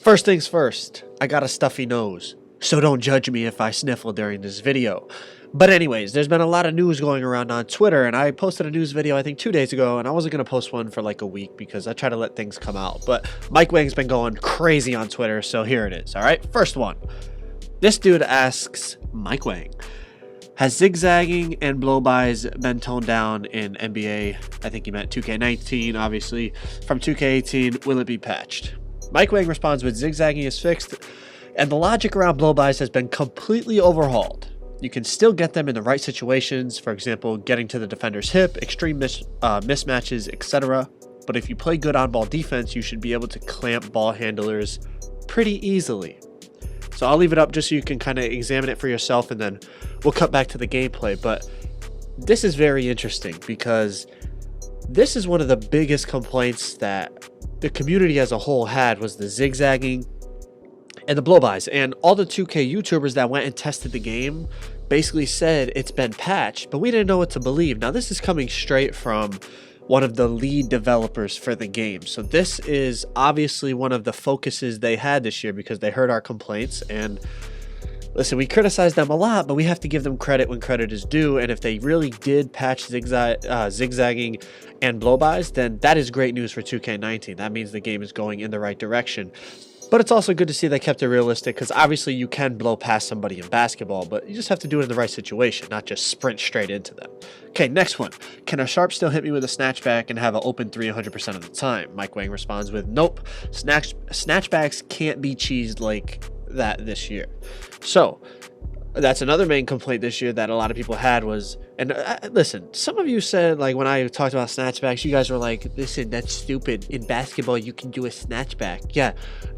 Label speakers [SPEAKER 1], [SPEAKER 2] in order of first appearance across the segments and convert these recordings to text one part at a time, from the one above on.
[SPEAKER 1] First things first, I got a stuffy nose, so don't judge me if I sniffle during this video. But anyways, there's been a lot of news going around on Twitter, and I posted a news video I think 2 days ago, and I wasn't going to post one for like a week because I try to let things come out. But Mike Wang's been going crazy on Twitter, so here it is, alright? First one. This dude asks Mike Wang, has zigzagging and blow-bys been toned down in NBA? I think he meant 2K19, obviously. From 2K18, will it be patched? Mike Wang responds with zigzagging is fixed, and the logic around blow-bys has been completely overhauled. You can still get them in the right situations, for example, getting to the defender's hip, extreme mismatches, etc. But if you play good on-ball defense, you should be able to clamp ball handlers pretty easily. So I'll leave it up just so you can kind of examine it for yourself, and then we'll cut back to the gameplay. But this is very interesting because this is one of the biggest complaints that the community as a whole had, was the zigzagging and the blow-bys. And all the 2K YouTubers that went and tested the game basically said it's been patched, but we didn't know what to believe. Now this is coming straight from one of the lead developers for the game. So this is obviously one of the focuses they had this year because they heard our complaints. And listen, we criticize them a lot, but we have to give them credit when credit is due. And if they really did patch zigzagging and blow-bys, then that is great news for 2K19. That means the game is going in the right direction. But it's also good to see they kept it realistic, because obviously you can blow past somebody in basketball, but you just have to do it in the right situation, not just sprint straight into them. Okay, next one. Can a sharp still hit me with a snatchback and have an open 300% of the time? Mike Wang responds with, nope, snatchbacks can't be cheesed like that this year. So that's another main complaint this year that a lot of people had was, and listen, some of you said, like, when I talked about snatchbacks, you guys were like, listen, that's stupid. In basketball, you can do a snatchback. Yeah,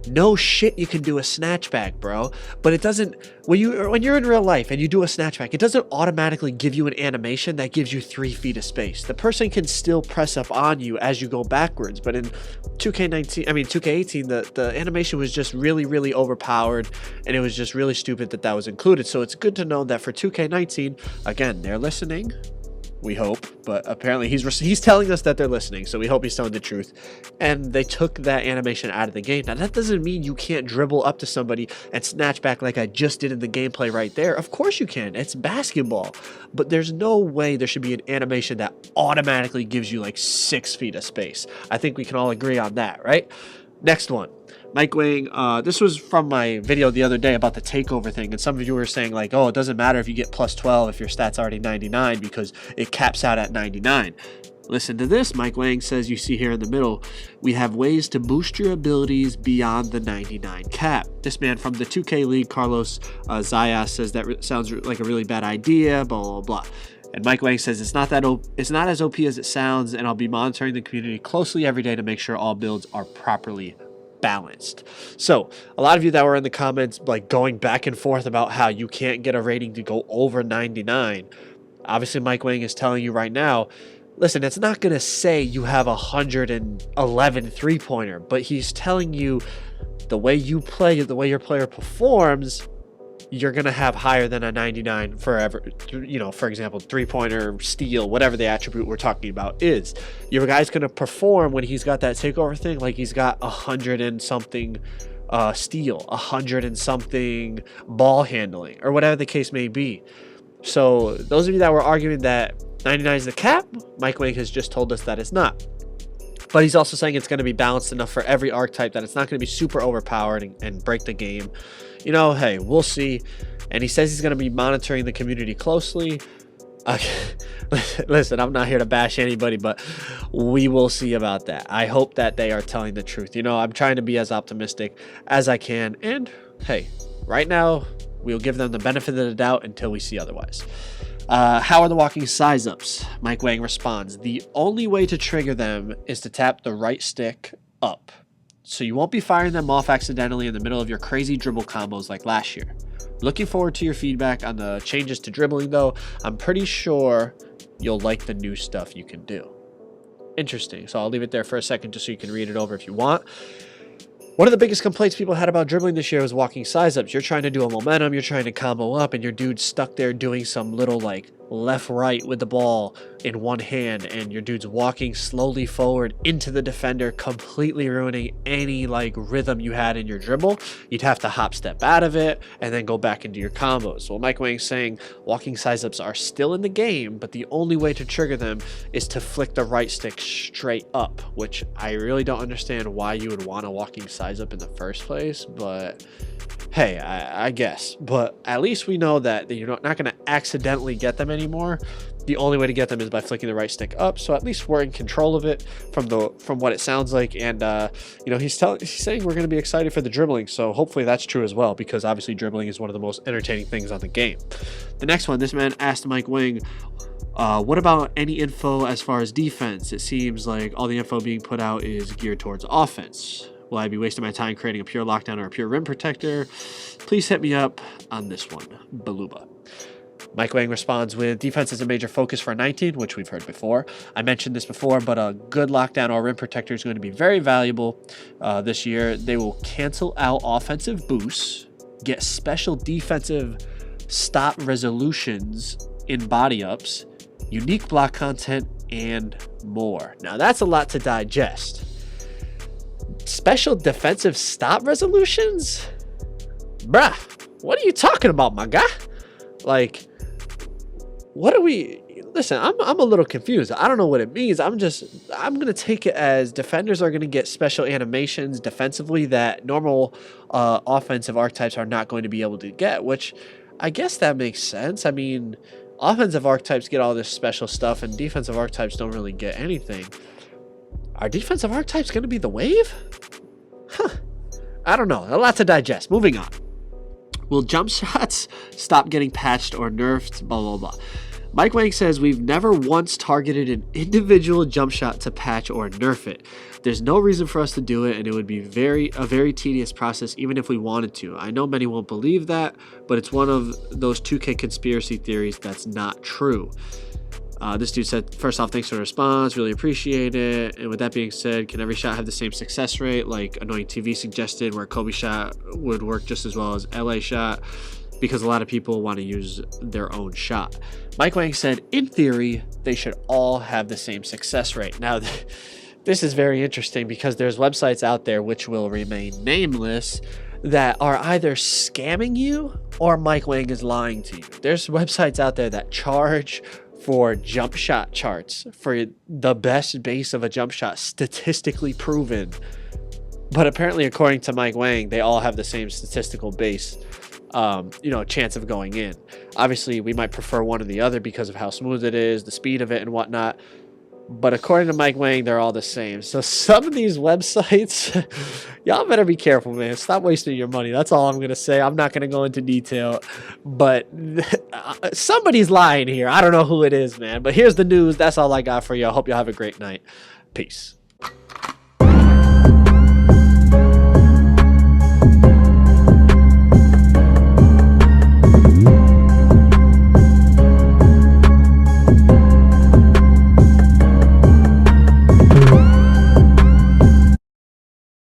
[SPEAKER 1] no shit, you can do a snatchback, bro. But it doesn't, when you're in real life and you do a snatchback, it doesn't automatically give you an animation that gives you 3 feet of space. The person can still press up on you as you go backwards. But in 2K18, the animation was just really, really overpowered, and it was just really stupid that was included. So it's good to know that for 2K19, again, they're listening, we hope, but apparently he's telling us that they're listening, so we hope he's telling the truth, and they took that animation out of the game. Now that doesn't mean you can't dribble up to somebody and snatch back like I just did in the gameplay right there. Of course you can, it's basketball, but there's no way there should be an animation that automatically gives you like 6 feet of space. I think we can all agree on that, right? Next one. Mike Wang, this was from my video the other day about the takeover thing, and some of you were saying like, oh, it doesn't matter if you get plus 12 if your stat's already 99 because it caps out at 99. Listen to this. Mike Wang says, you see here in the middle, we have ways to boost your abilities beyond the 99 cap. This man from the 2K League, Carlos Zayas, says that sounds like a really bad idea, blah, blah, blah. And Mike Wang says it's not as OP as it sounds, and I'll be monitoring the community closely every day to make sure all builds are properly balanced. So a lot of you that were in the comments like going back and forth about how you can't get a rating to go over 99, obviously Mike Wang is telling you right now, listen, it's not going to say you have 111 three-pointer, but he's telling you the way you play, the way your player performs, you're going to have higher than a 99 forever. You know, for example, three-pointer, steal, whatever the attribute we're talking about is. Your guy's going to perform when he's got that takeover thing like he's got 100 and something steal, 100 and something ball handling, or whatever the case may be. So those of you that were arguing that 99 is the cap, Mike Wang has just told us that it's not. But he's also saying it's going to be balanced enough for every archetype that it's not going to be super overpowered and break the game. You know, hey, we'll see. And he says he's going to be monitoring the community closely. Listen, I'm not here to bash anybody, but we will see about that. I hope that they are telling the truth. You know, I'm trying to be as optimistic as I can. And hey, right now, we'll give them the benefit of the doubt until we see otherwise. How are the walking size ups? Mike Wang responds, the only way to trigger them is to tap the right stick up. So you won't be firing them off accidentally in the middle of your crazy dribble combos like last year. Looking forward to your feedback on the changes to dribbling though. I'm pretty sure you'll like the new stuff you can do. Interesting. So I'll leave it there for a second just so you can read it over if you want. One of the biggest complaints people had about dribbling this year was walking size ups. You're trying to do a momentum, you're trying to combo up, and your dude's stuck there doing some little like left right with the ball in one hand, and your dude's walking slowly forward into the defender, completely ruining any like rhythm you had in your dribble. You'd have to hop step out of it and then go back into your combos. Well, Mike Wang's saying walking size ups are still in the game, but the only way to trigger them is to flick the right stick straight up, which I really don't understand why you would want a walking size up in the first place, but hey, I guess. But at least we know that you're not going to accidentally get them anymore. The only way to get them is by flicking the right stick up. So at least we're in control of it from what it sounds like. And you know, he's saying we're going to be excited for the dribbling. So hopefully that's true as well, because obviously dribbling is one of the most entertaining things on the game. The next one, this man asked Mike Wang, what about any info as far as defense? It seems like all the info being put out is geared towards offense. Will I be wasting my time creating a pure lockdown or a pure rim protector? Please hit me up on this one, Baluba. Mike Wang responds with, defense is a major focus for 19, which we've heard before. I mentioned this before, but a good lockdown or rim protector is going to be very valuable this year. They will cancel out offensive boosts, get special defensive stop resolutions in body ups, unique block content, and more. Now that's a lot to digest. Special defensive stop resolutions? Bruh, what are you talking about, my guy? Like, what are we... Listen, I'm a little confused. I don't know what it means. I'm going to take it as defenders are going to get special animations defensively that normal offensive archetypes are not going to be able to get, which I guess that makes sense. I mean, offensive archetypes get all this special stuff and defensive archetypes don't really get anything. Are defensive archetypes going to be the wave? Huh. I don't know. A lot to digest. Moving on. Will jump shots stop getting patched or nerfed? Blah, blah, blah. Mike Wang says we've never once targeted an individual jump shot to patch or nerf it. There's no reason for us to do it, and it would be a very tedious process even if we wanted to. I know many won't believe that, but it's one of those 2K conspiracy theories that's not true. This dude said, first off, thanks for the response. Really appreciate it. And with that being said, can every shot have the same success rate like Annoying TV suggested, where Kobe shot would work just as well as LA shot? Because a lot of people want to use their own shot. Mike Wang said, in theory, they should all have the same success rate. Now, this is very interesting because there's websites out there which will remain nameless that are either scamming you or Mike Wang is lying to you. There's websites out there that charge for jump shot charts for the best base of a jump shot, statistically proven. But apparently, according to Mike Wang, they all have the same statistical base, chance of going in. Obviously, we might prefer one or the other because of how smooth it is, the speed of it, and whatnot. But according to Mike Wang, they're all the same. So some of these websites, y'all better be careful, man. Stop wasting your money. That's all I'm going to say. I'm not going to go into detail. But somebody's lying here. I don't know who it is, man. But here's the news. That's all I got for you. I hope y'all have a great night. Peace.